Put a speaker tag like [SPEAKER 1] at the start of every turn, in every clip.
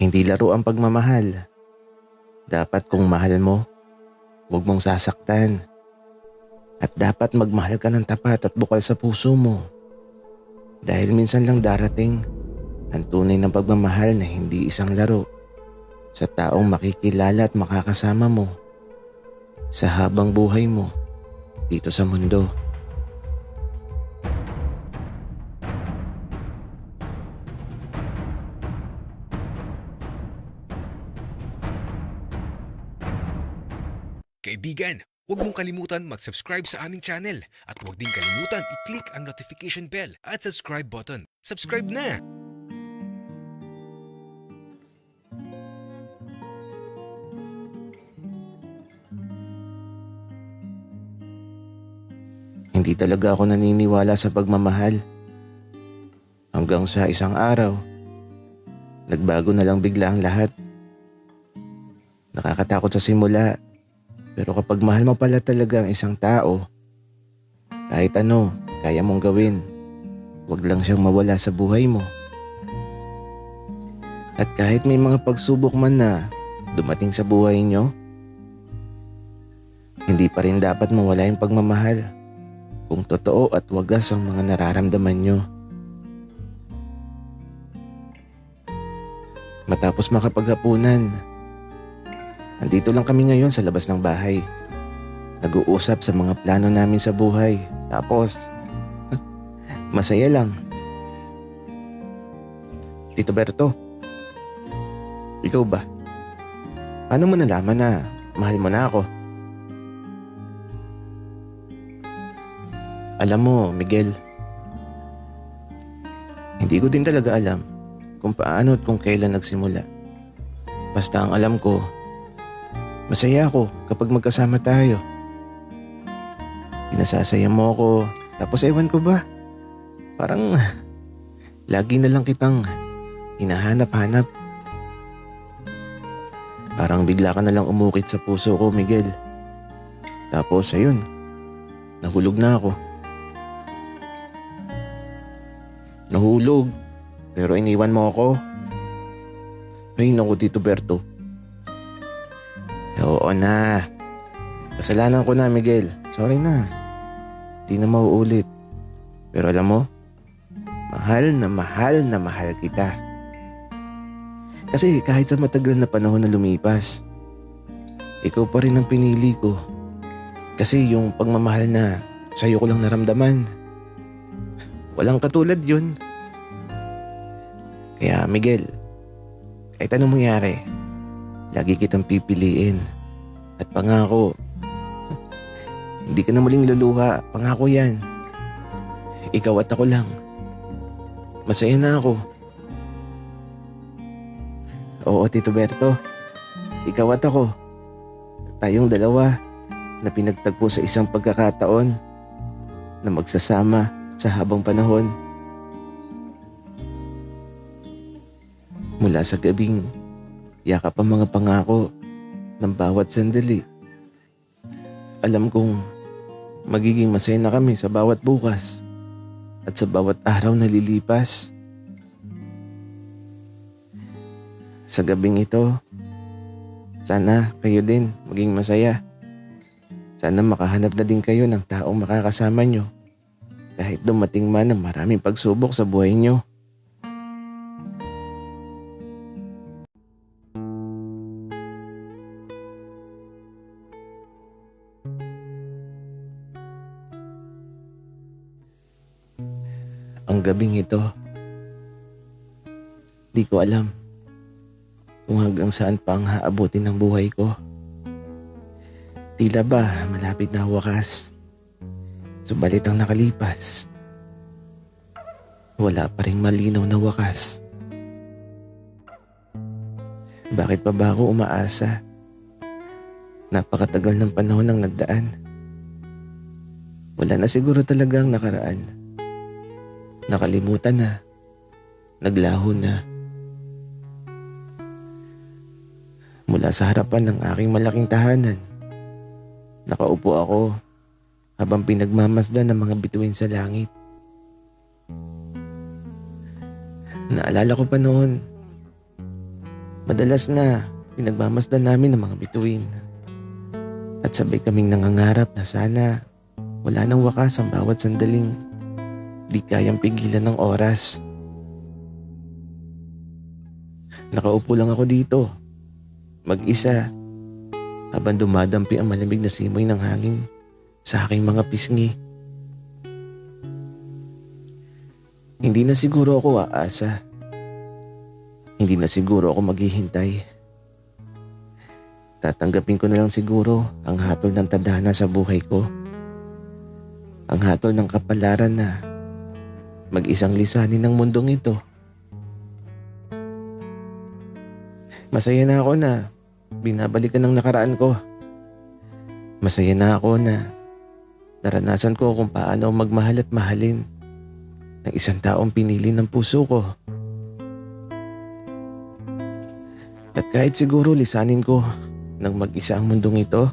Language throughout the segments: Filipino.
[SPEAKER 1] Hindi laro ang pagmamahal. Dapat kung mahal mo, huwag mong sasaktan. At dapat magmahal ka ng tapat at bukal sa puso mo. Dahil minsan lang darating ang tunay ng pagmamahal na hindi isang laro sa taong makikilala at makakasama mo sa habang buhay mo dito sa mundo.
[SPEAKER 2] Kaibigan, huwag mong kalimutan mag-subscribe sa aming channel at huwag din kalimutan i-click ang notification bell at subscribe button. Subscribe na!
[SPEAKER 1] Hindi talaga ako naniniwala sa pagmamahal. Hanggang sa isang araw, nagbago na lang bigla ang lahat. Nakakatakot sa simula, pero kapag mahal mo pala talaga ang isang tao, kahit ano, kaya mong gawin. Huwag lang siyang mawala sa buhay mo. At kahit may mga pagsubok man na dumating sa buhay nyo, hindi pa rin dapat mawala yung pagmamahal kung totoo at wagas ang mga nararamdaman nyo. Matapos makapaghapunan, andito lang kami ngayon sa labas ng bahay. Nag-uusap sa mga plano namin sa buhay. Tapos, masaya lang. Tito Berto, ikaw ba? Paano mo nalaman na mahal mo na ako? Alam mo, Miguel, hindi ko din talaga alam kung paano at kung kailan nagsimula. Basta ang alam ko, masaya ako kapag magkasama tayo. Pinasasaya mo ako, tapos ewan ko ba, parang lagi na lang kitang hinahanap-hanap. Parang bigla ka na lang umukit sa puso ko, Miguel. Tapos ayun, nahulog na ako. Nahulog, pero iniwan mo ako. Ay naku, Tito Berto. Oo na. Kasalanan ko na, Miguel. Sorry na. Di na mauulit. Pero alam mo, mahal na mahal na mahal kita. Kasi kahit sa matagal na panahon na lumipas, ikaw pa rin ang pinili ko. Kasi yung pagmamahal na sa'yo ko lang naramdaman, walang katulad yun. Kaya Miguel, kahit anong mangyari, lagi kitang pipiliin. At pangako, hindi ka na muling luluha. Pangako yan. Ikaw at ako lang. Masaya na ako. Oo, Tito Berto. Ikaw at ako. Tayong dalawa na pinagtagpo sa isang pagkakataon na magsasama sa habang panahon. Mula sa gabing yakap ang mga pangako ng bawat sandali. Alam kong magiging masaya na kami sa bawat bukas at sa bawat araw na lilipas. Sa gabing ito, sana kayo din maging masaya. Sana makahanap na din kayo ng taong makakasama nyo kahit dumating man ang maraming pagsubok sa buhay nyo. Ang gabing ito, di ko alam kung hanggang saan pa ang haabutin ng buhay ko. Tila ba malapit na ang wakas? Subalit ang nakalipas, wala pa ring malinaw na wakas. Bakit pa ba ako umaasa? Napakatagal ng panahon ang nagdaan. Wala na siguro talagang nakaraan. Nakalimutan na. Naglaho na. Mula sa harapan ng aking malaking tahanan, nakaupo ako habang pinagmamasdan ng mga bituin sa langit. Naalala ko pa noon, Madalas na pinagmamasdan namin ang mga bituin. At sabay kaming nangangarap na sana wala nang wakas ang bawat sandaling di kayang pigilan ng oras. Nakaupo lang ako dito, mag-isa, habang dumadampi ang malamig na simoy ng hangin sa aking mga pisngi. Hindi na siguro ako aasa. Hindi na siguro ako maghihintay. Tatanggapin ko na lang siguro ang hatol ng tadhana sa buhay ko. Ang hatol ng kapalaran na mag-isang lisanin ng mundong ito. Masaya na ako na binabalikan ng nakaraan ko. Masaya na ako na naranasan ko kung paano magmahal at mahalin ng isang taong pinili ng puso ko. At kahit siguro lisanin ko ng mag-isa ang mundong ito,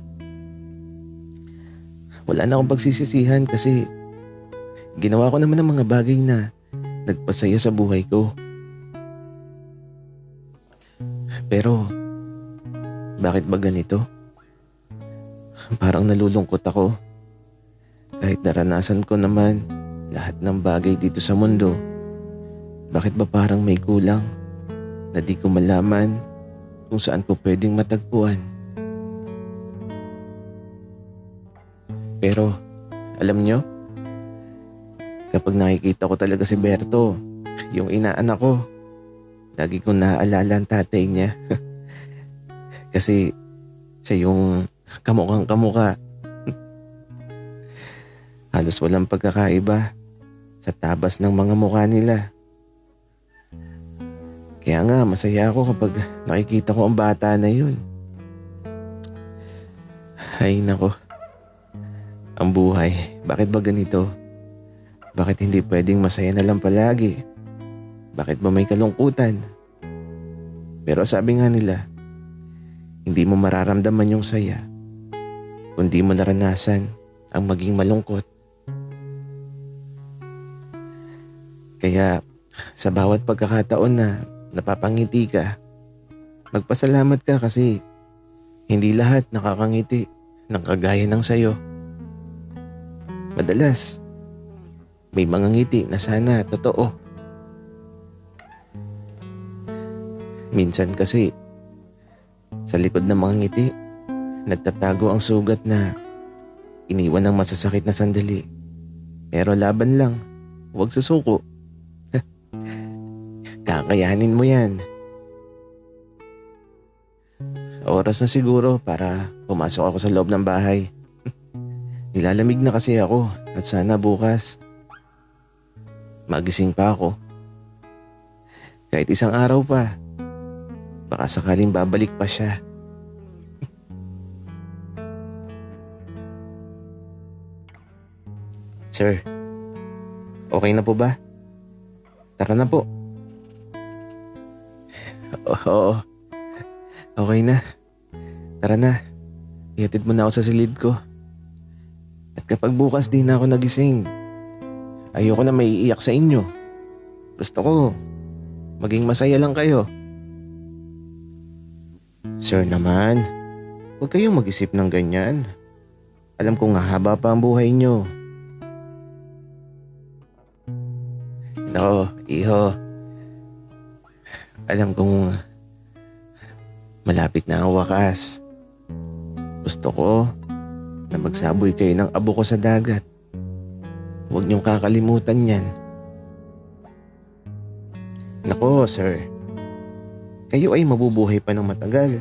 [SPEAKER 1] wala na akong pagsisisihan kasi ginawa ko naman ang mga bagay na nagpasaya sa buhay ko. Pero, bakit ba ganito? Parang nalulungkot ako. Kahit naranasan ko naman lahat ng bagay dito sa mundo, bakit ba parang may kulang na di ko malaman kung saan ko pwedeng matagpuan? Pero, alam nyo, kapag nakikita ko talaga si Berto, yung inaanak ko, lagi kong naaalala ang tatay niya. Kasi siya yung kamukhang kamukha. Halos walang pagkakaiba sa tabas ng mga mukha nila. Kaya nga masaya ako kapag nakikita ko ang bata na yun. Ay nako, ang buhay, bakit ba ganito? Bakit hindi pwedeng masaya na lang palagi? Bakit ba may kalungkutan? Pero sabi nga nila, hindi mo mararamdaman yung saya kung di mo naranasan ang maging malungkot. Kaya sa bawat pagkakataon na napapangiti ka, magpasalamat ka kasi hindi lahat nakakangiti ng kagaya ng sayo. Madalas, may mga ngiti na sana totoo. Minsan kasi, sa likod ng mga ngiti, nagtatago ang sugat na iniwan ng masasakit na sandali. Pero laban lang, huwag susuko. Kakayanin mo yan. Oras na siguro para pumasok ako sa loob ng bahay. Nilalamig na kasi ako at sana bukas magising pa ako. Kahit isang araw pa, baka sakaling babalik pa siya. Sir, okay na po ba? Tara na po. Oo, okay na. Tara na. Ihatid mo na ako sa silid ko. At kapag bukas di na ako nagising, ayoko na maiiyak sa inyo. Gusto ko, maging masaya lang kayo. Sir naman, huwag kayong mag-isip ng ganyan. Alam kong haba pa ang buhay nyo. No, iho. Alam kong malapit na ang wakas. Gusto ko na magsaboy kayo ng abo ko sa dagat. Huwag niyong kakalimutan yan. Nako, sir. Kayo ay mabubuhay pa ng matagal.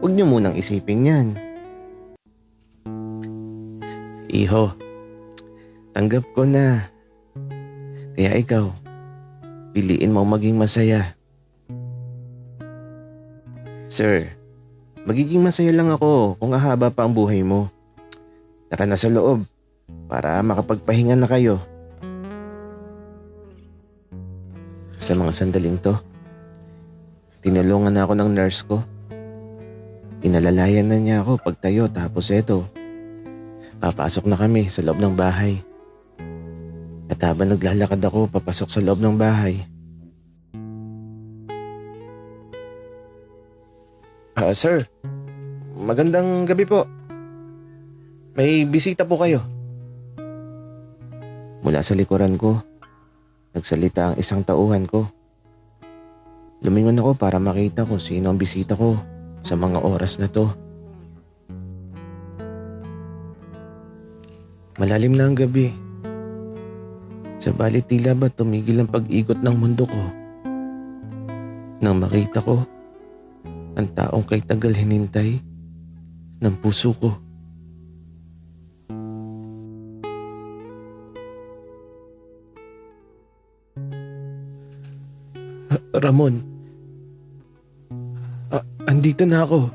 [SPEAKER 1] Huwag niyo munang isipin yan. Iho, tanggap ko na. Kaya ikaw, piliin mo maging masaya. Sir, magiging masaya lang ako kung hahaba pa ang buhay mo. Tara na sa loob para makapagpahinga na kayo. Sa mga sandaling to, tinulungan na ako ng nurse ko. Inalalayan na niya ako pagtayo tapos eto, papasok na kami sa loob ng bahay. At habang naglalakad ako papasok sa loob ng bahay, Sir, magandang gabi po. May bisita po kayo. Mula sa likuran ko, nagsalita ang isang tauhan ko. Lumingon ako para makita kung sino ang bisita ko sa mga oras na to. Malalim na ang gabi. Sabalit tila ba tumigil ang pag-ikot ng mundo ko nang makita ko ang taong kay tagal hinintay ng puso ko. Ramon, andito na ako.